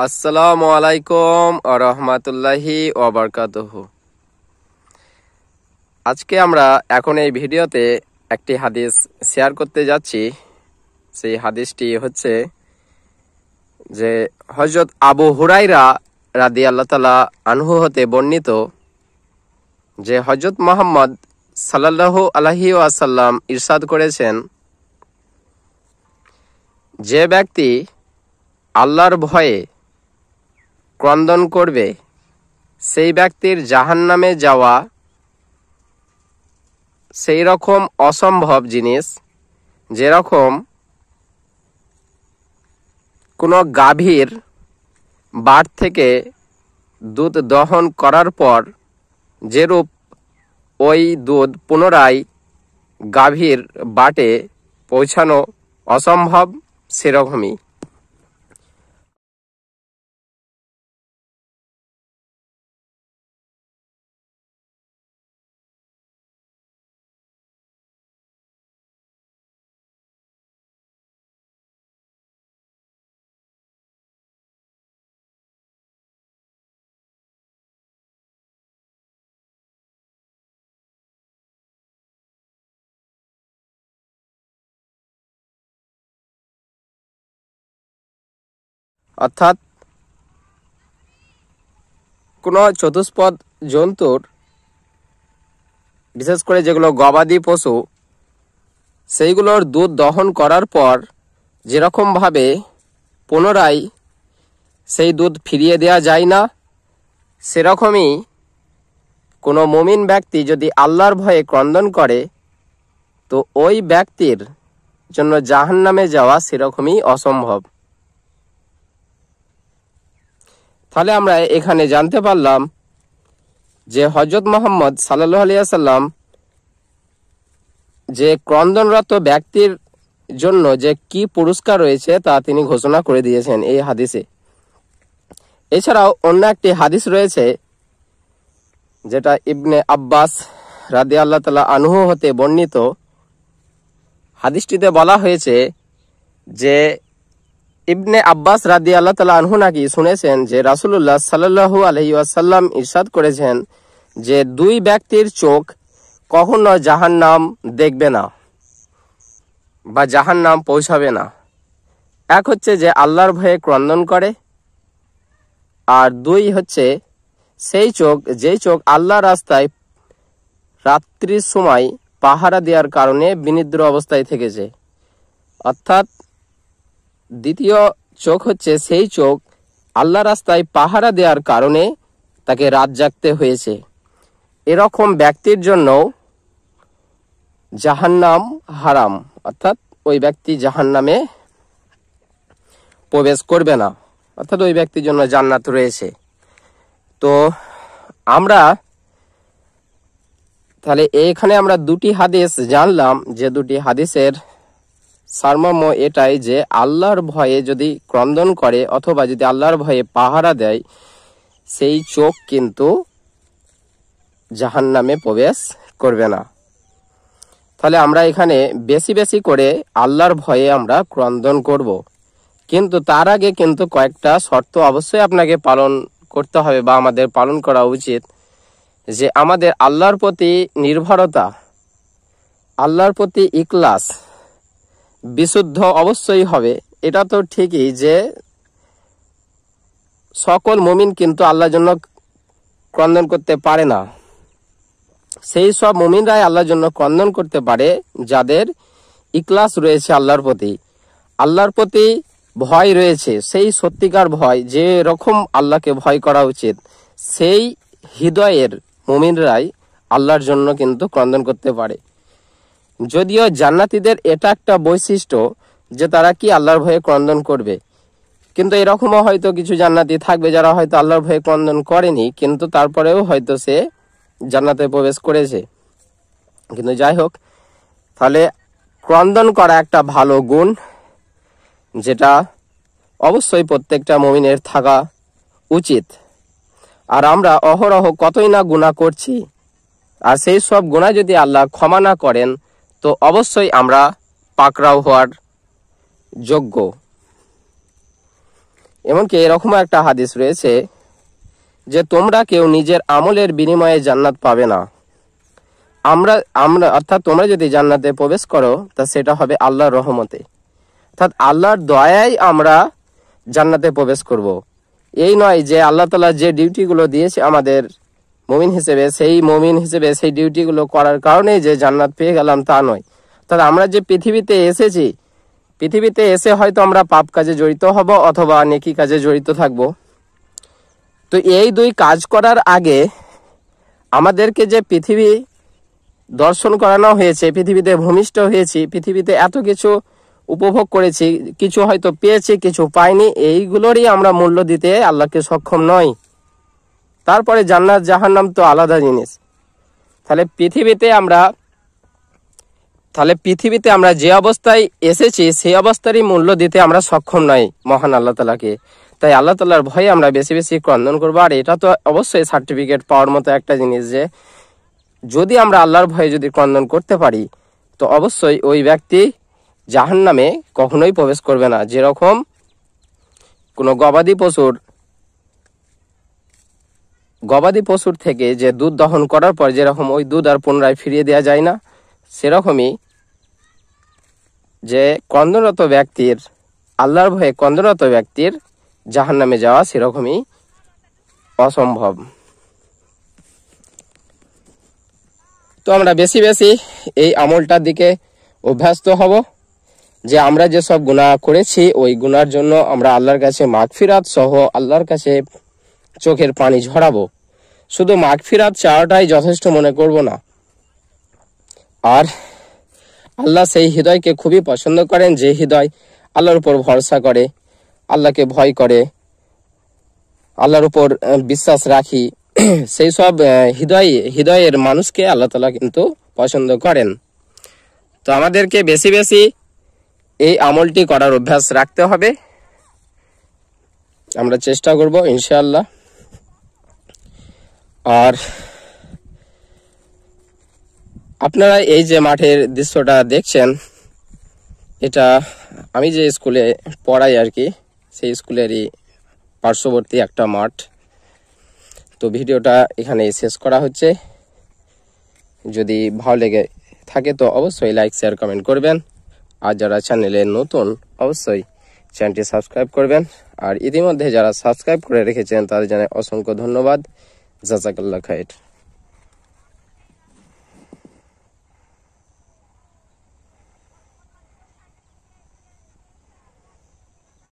আসসালামু আলাইকুম ওয়া রাহমাতুল্লাহি ওয়া বারাকাতুহু। আজকে আমরা এখন এই ভিডিওতে একটি হাদিস শেয়ার করতে যাচ্ছি। সেই হাদিসটি হচ্ছে যে হযরত আবু হুরায়রা রাদিয়াল্লাহু তাআলা আনহু হতে বর্ণিত যে হযরত মুহাম্মদ সাল্লাল্লাহু আলাইহি ওয়াসাল্লাম ইরশাদ করেছেন, যে ব্যক্তি আল্লাহর ভয়ে ক্রন্দন করবে সেই ব্যক্তির জাহান্নামে যাওয়া সেই রকম অসম্ভব জিনিস যেরকম কোনো গাভীর বাট থেকে দুধ দহন করার পর যেরূপ ওই দুধ পুনরায় গাভীর বাটে পৌঁছানো অসম্ভব সেরকমই। অর্থাৎ কোনো চতুষ্পদ জন্তুর, বিশেষ করে যেগুলো গবাদি পশু, সেইগুলোর দুধ দহন করার পর যেরকমভাবে পুনরায় সেই দুধ ফিরিয়ে দেওয়া যায় না, সেরকমই কোনো মুমিন ব্যক্তি যদি আল্লাহর ভয়ে ক্রন্দন করে তো ওই ব্যক্তির জন্য জাহান্নামে যাওয়া সেরকমই অসম্ভব। তাহলে আমরা এখানে জানতে পারলাম যে হযরত মুহাম্মদ সাল্লাল্লাহু আলাইহি ওয়াসাল্লাম যে ক্রন্দনরত ব্যক্তির জন্য যে কি পুরস্কার রয়েছে তা তিনি ঘোষণা করে দিয়েছেন এই হাদিসে। এছাড়াও অন্য একটি হাদিস রয়েছে যেটা ইবনে আব্বাস রাদিয়াল্লাহু তাআলা আনহু হতে বর্ণিত। হাদিসটিতে বলা হয়েছে যে ইবনে আব্বাস রাদিয়াল্লাহু তাআলা আনহু নাকি শুনেছেন যে রাসূলুল্লাহ সাল্লাল্লাহু আলাইহি ওয়াসাল্লাম ইরশাদ করেছেন যে দুই ব্যক্তির চোখ কখনো জাহান্নাম দেখবে না বা জাহান্নাম পৌঁছাবে না। এক হচ্ছে যে আল্লাহর ভয়ে ক্রন্দন করে, আর দুই হচ্ছে সেই চোখ যেই চোখ আল্লাহর রাস্তায় রাত্রির সময় পাহারা দেওয়ার কারণে বিনিদ্র অবস্থায় থেকেছে। অর্থাৎ দ্বিতীয় চোখ হচ্ছে সেই চোখ আল্লাহ রাস্তায় পাহারা দেওয়ার কারণে তাকে রাত জাগতে হয়েছে। এরকম ব্যক্তির জন্য জাহান্নাম হারাম, অর্থাৎ ওই ব্যক্তি জাহান্নামে প্রবেশ করবে না, অর্থাৎ ওই ব্যক্তির জন্য জান্নাত রয়েছে। তো আমরা তাহলে এখানে আমরা দুটি হাদিস জানলাম, যে দুটি হাদিসের সারমর্ম এটাই যে আল্লাহর ভয়ে যদি ক্রন্দন করে অথবা যদি আল্লাহর ভয়ে পাহারা দেয় সেই চোখ কিন্তু জাহান্নামে প্রবেশ করবে না। তাহলে আমরা এখানে বেশি বেশি করে আল্লাহর ভয়ে আমরা ক্রন্দন করব, কিন্তু তার আগে কিন্তু কয়েকটা শর্ত অবশ্যই আপনাকে পালন করতে হবে বা আমাদের পালন করা উচিত। যে আমাদের আল্লাহর প্রতি নির্ভরতা, আল্লাহর প্রতি ইখলাস বিশুদ্ধ অবশ্যই হবে। এটা তো ঠিকই যে সকল মুমিন কিন্তু আল্লাহর জন্য ক্রন্দন করতে পারে না। সেই সব মুমিনরাই আল্লাহর জন্য ক্রন্দন করতে পারে যাদের ইখলাস রয়েছে আল্লাহর প্রতি, আল্লাহর প্রতি ভয় রয়েছে, সেই সত্যিকার ভয় যে রকম আল্লাহকে ভয় করা উচিত, সেই হৃদয়ের মুমিনরাই আল্লাহর জন্য কিন্তু ক্রন্দন করতে পারে। যদিও জান্নাতীদের এটা একটা বৈশিষ্ট্য যে তারা কি আল্লাহর ভয়ে ক্রন্দন করবে, কিন্তু এরকমও হয়তো কিছু জান্নাতি থাকবে যারা হয়তো আল্লাহর ভয়ে ক্রন্দন করেনি, কিন্তু তারপরেও হয়তো সে জান্নাতে প্রবেশ করেছে। কিন্তু যাই হোক, তাহলে ক্রন্দন করা একটা ভালো গুণ যেটা অবশ্যই প্রত্যেকটা মুমিনের থাকা উচিত। আর আমরা অহরহ কতই না গুনাহ করছি, আর সেই সব গুনাহ যদি আল্লাহ ক্ষমা না করেন তো অবশ্যই আমরা পাকড়াও হওয়ার যোগ্য। এমনকি এরকম একটা হাদিস রয়েছে যে তোমরা কেউ নিজের আমলের বিনিময়ে জান্নাত পাবে না। আমরা অর্থাৎ তোমরা যদি জান্নাতে প্রবেশ করো তা সেটা হবে আল্লাহর রহমতে, অর্থাৎ আল্লাহর দয়ায় আমরা জান্নাতে প্রবেশ করব। এই নয় যে আল্লাহ তাআলা যে ডিউটিগুলো দিয়েছে আমাদের মুমিন হিসেবে, সেই ডিউটিগুলো করার কারণে যে জান্নাত পেয়ে গেলাম তা নয়। অর্থাৎ আমরা যে পৃথিবীতে এসেছি, পৃথিবীতে এসে হয়তো আমরা পাপ কাজে জড়িত হব অথবা নেকি কাজে জড়িত থাকব। তো এই দুই কাজ করার আগে আমাদেরকে যে পৃথিবী দর্শন করানো হয়েছে, পৃথিবীতে ভূমিষ্ঠ হয়েছি, পৃথিবীতে এত কিছু উপভোগ করেছি, কিছু হয়তো পেয়েছি, কিছু পাইনি, এইগুলোরই আমরা মূল্য দিতে আল্লাহকে সক্ষম নয়। তারপরে জান্নাত জাহান্নাম তো আলাদা জিনিস। তাহলে পৃথিবীতে আমরা যে অবস্থায় এসেছি সেই অবস্থারই মূল্য দিতে আমরা সক্ষম নই মহান আল্লাহ তাআলাকে। তাই আল্লাহ তাআলার ভয়ে আমরা বেশি বেশি ক্রন্দন করবো। আর এটা তো অবশ্যই সার্টিফিকেট পাওয়ার মতো একটা জিনিস যে যদি আমরা আল্লাহর ভয়ে যদি ক্রন্দন করতে পারি তো অবশ্যই ওই ব্যক্তি জাহান্নামে কখনোই প্রবেশ করবে না। যেরকম কোনো গবাদি পশুর থেকে যে দুধ দহন করার পর যেরকম ওই দুধ আর পুনরায় ফিরিয়ে দেওয়া যায় না, সেরকমই যে আল্লাহর ভয়ে ক্রন্দনরত ব্যক্তির জাহান্নামে যাওয়া সেরকমই অসম্ভব। তো আমরা বেশি বেশি এই আমলটার দিকে অভ্যস্ত হব যে আমরা যেসব গুনাহ করেছি ওই গুনার জন্য আমরা আল্লাহর কাছে মাগফিরাত সহ আল্লাহর কাছে চোখের পানি ঝরাবো। শুধু মাগফিরাত চাওয়াটাই যথেষ্ট মনে করব না। আর আল্লাহ সেই হৃদয়কে খুবই পছন্দ করেন যে হৃদয় আল্লাহর উপর ভরসা করে, আল্লাহকে ভয় করে, আল্লাহর উপর বিশ্বাস রাখি, সেই সব হৃদয়ের মানুষকে আল্লাহ তাআলা কিন্তু পছন্দ করেন। তো আমাদেরকে বেশি বেশি এই আমলটি করার অভ্যাস রাখতে হবে। আমরা চেষ্টা করব ইনশাআল্লাহ। আর আপনারা এই যে মাঠের দৃশ্যটা দেখছেন, এটা আমি যে স্কুলে পড়াই আর কি, সেই স্কুলেরই পার্শ্ববর্তী একটা মাঠ। তো ভিডিওটা এখানে শেষ করা হচ্ছে। যদি ভালো লেগে থাকে তো অবশ্যই লাইক, শেয়ার, কমেন্ট করবেন। আর যারা চ্যানেলে নতুন অবশ্যই চ্যানেলটি সাবস্ক্রাইব করবেন। আর ইতিমধ্যে যারা সাবস্ক্রাইব করে রেখেছেন তাদের জানাই অসংখ্য ধন্যবাদ। জাযাকাল্লাহ খাইর।